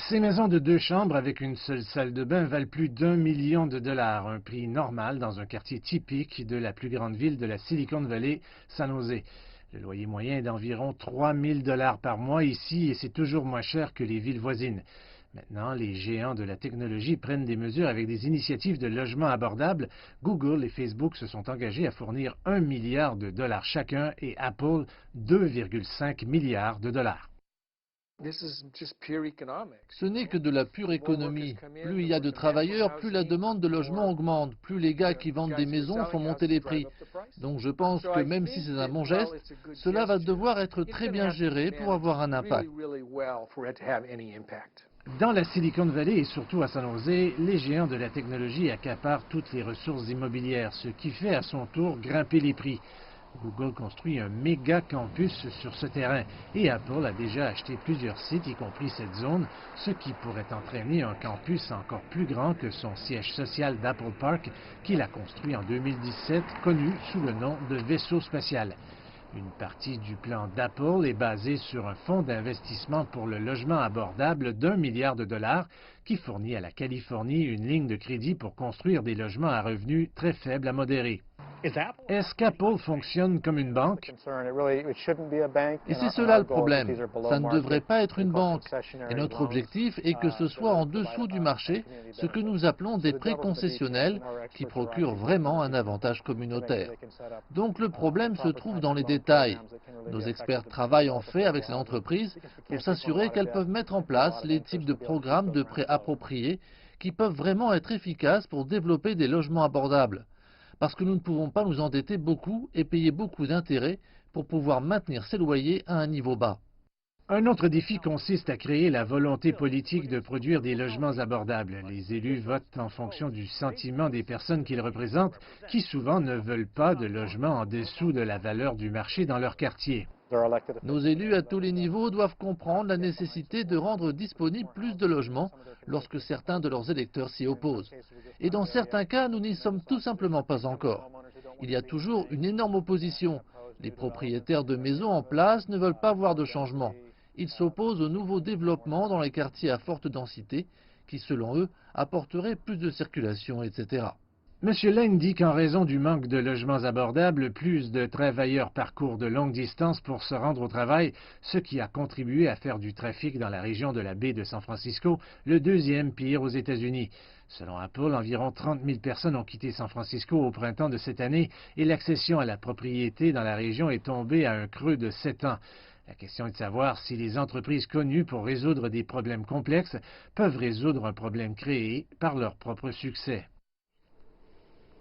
Ces maisons de 2 chambres avec une seule salle de bain valent plus d'1 million de dollars, un prix normal dans un quartier typique de la plus grande ville de la Silicon Valley, San Jose. Le loyer moyen est d'environ 3 000 dollars par mois ici et c'est toujours moins cher que les villes voisines. Maintenant, les géants de la technologie prennent des mesures avec des initiatives de logement abordables. Google et Facebook se sont engagés à fournir 1 milliard de dollars chacun et Apple 2,5 milliards de dollars. Ce n'est que de la pure économie. Plus il y a de travailleurs, plus la demande de logement augmente, plus les gars qui vendent des maisons font monter les prix. Donc je pense que même si c'est un bon geste, cela va devoir être très bien géré pour avoir un impact. Dans la Silicon Valley et surtout à San Jose, les géants de la technologie accaparent toutes les ressources immobilières, ce qui fait à son tour grimper les prix. Google construit un méga campus sur ce terrain et Apple a déjà acheté plusieurs sites, y compris cette zone, ce qui pourrait entraîner un campus encore plus grand que son siège social d'Apple Park qu'il a construit en 2017, connu sous le nom de vaisseau spatial. Une partie du plan d'Apple est basée sur un fonds d'investissement pour le logement abordable d'1 milliard de dollars qui fournit à la Californie une ligne de crédit pour construire des logements à revenus très faibles à modérés. Est-ce qu'Apple fonctionne comme une banque? Et c'est cela le problème. Ça ne devrait pas être une banque. Et notre objectif est que ce soit en dessous du marché, ce que nous appelons des prêts concessionnels qui procurent vraiment un avantage communautaire. Donc le problème se trouve dans les détails. Nos experts travaillent en fait avec ces entreprises pour s'assurer qu'elles peuvent mettre en place les types de programmes de prêts appropriés qui peuvent vraiment être efficaces pour développer des logements abordables. Parce que nous ne pouvons pas nous endetter beaucoup et payer beaucoup d'intérêts pour pouvoir maintenir ces loyers à un niveau bas. Un autre défi consiste à créer la volonté politique de produire des logements abordables. Les élus votent en fonction du sentiment des personnes qu'ils représentent, qui souvent ne veulent pas de logements en dessous de la valeur du marché dans leur quartier. Nos élus à tous les niveaux doivent comprendre la nécessité de rendre disponible plus de logements lorsque certains de leurs électeurs s'y opposent. Et dans certains cas, nous n'y sommes tout simplement pas encore. Il y a toujours une énorme opposition. Les propriétaires de maisons en place ne veulent pas voir de changement. Ils s'opposent aux nouveaux développements dans les quartiers à forte densité qui, selon eux, apporteraient plus de circulation, etc. M. Lane dit qu'en raison du manque de logements abordables, plus de travailleurs parcourent de longues distances pour se rendre au travail, ce qui a contribué à faire du trafic dans la région de la baie de San Francisco le deuxième pire aux États-Unis. Selon Apple, environ 30 000 personnes ont quitté San Francisco au printemps de cette année et l'accession à la propriété dans la région est tombée à un creux de 7 ans. La question est de savoir si les entreprises connues pour résoudre des problèmes complexes peuvent résoudre un problème créé par leur propre succès.